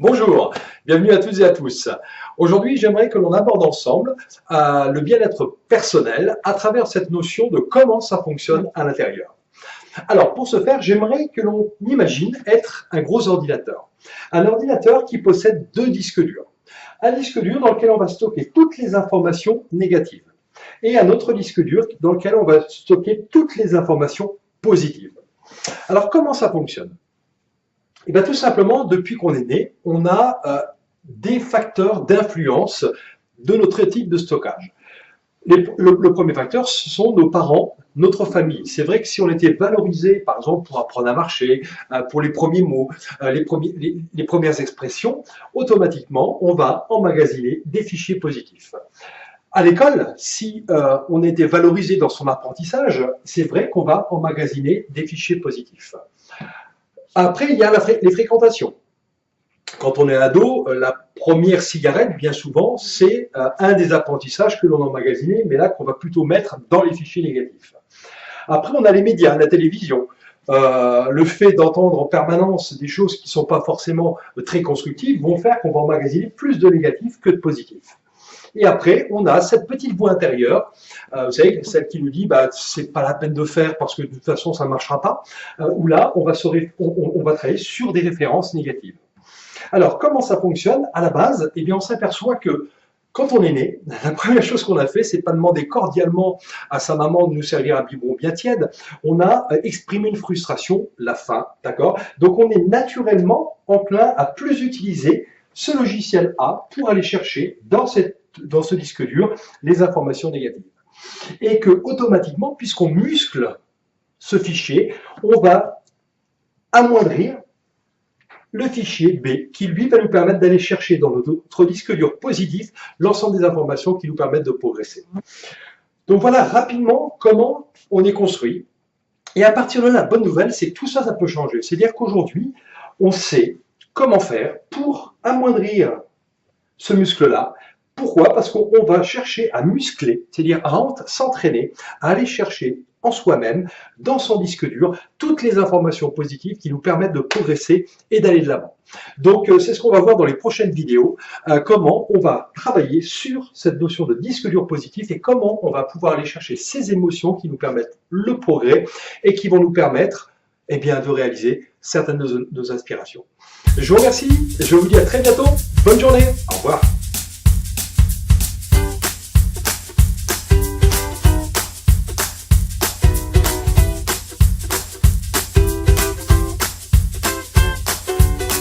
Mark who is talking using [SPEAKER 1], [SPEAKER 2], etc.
[SPEAKER 1] Bonjour, bienvenue à toutes et à tous. Aujourd'hui, j'aimerais que l'on aborde ensemble le bien-être personnel à travers cette notion de comment ça fonctionne à l'intérieur. Alors, pour ce faire, j'aimerais que l'on imagine être un gros ordinateur. Un ordinateur qui possède deux disques durs. Un disque dur dans lequel on va stocker toutes les informations négatives et un autre disque dur dans lequel on va stocker toutes les informations positives. Alors, comment ça fonctionne ? Et bien, tout simplement, depuis qu'on est né, on a des facteurs d'influence de notre type de stockage. Le premier facteur, ce sont nos parents, notre famille. C'est vrai que si on était valorisé, par exemple, pour apprendre à marcher, pour les premiers mots, les premières expressions, automatiquement, on va emmagasiner des fichiers positifs. À l'école, si on était valorisé dans son apprentissage, c'est vrai qu'on va emmagasiner des fichiers positifs. Après, il y a les fréquentations. Quand on est ado, la première cigarette, bien souvent, c'est un des apprentissages que l'on a emmagasiné, mais là qu'on va plutôt mettre dans les fichiers négatifs. Après, on a les médias, la télévision. Le fait d'entendre en permanence des choses qui ne sont pas forcément très constructives vont faire qu'on va emmagasiner plus de négatifs que de positifs. Et après, on a cette petite voix intérieure, vous savez, celle qui nous dit c'est pas la peine de faire parce que de toute façon ça ne marchera pas, où là, on va travailler sur des références négatives. Alors, comment ça fonctionne ? À la base, eh bien, on s'aperçoit que quand on est né, la première chose qu'on a fait, c'est pas demander cordialement à sa maman de nous servir un biberon bien tiède, on a exprimé une frustration, la faim, d'accord ? Donc, on est naturellement enclin à plus utiliser ce logiciel A pour aller chercher dans ce disque dur les informations négatives. Et que automatiquement, puisqu'on muscle ce fichier, on va amoindrir le fichier B qui lui va nous permettre d'aller chercher dans notre disque dur positif l'ensemble des informations qui nous permettent de progresser. Donc voilà rapidement comment on est construit. Et à partir de là, la bonne nouvelle, c'est que tout ça, ça peut changer. C'est-à-dire qu'aujourd'hui, on sait comment faire pour amoindrir ce muscle-là. Pourquoi ? Parce qu'on va chercher à muscler, c'est-à-dire à s'entraîner, à aller chercher en soi-même, dans son disque dur, toutes les informations positives qui nous permettent de progresser et d'aller de l'avant. Donc, c'est ce qu'on va voir dans les prochaines vidéos, comment on va travailler sur cette notion de disque dur positif et comment on va pouvoir aller chercher ces émotions qui nous permettent le progrès et qui vont nous permettre de réaliser certaines de nos aspirations. Je vous remercie, je vous dis à très bientôt, bonne journée.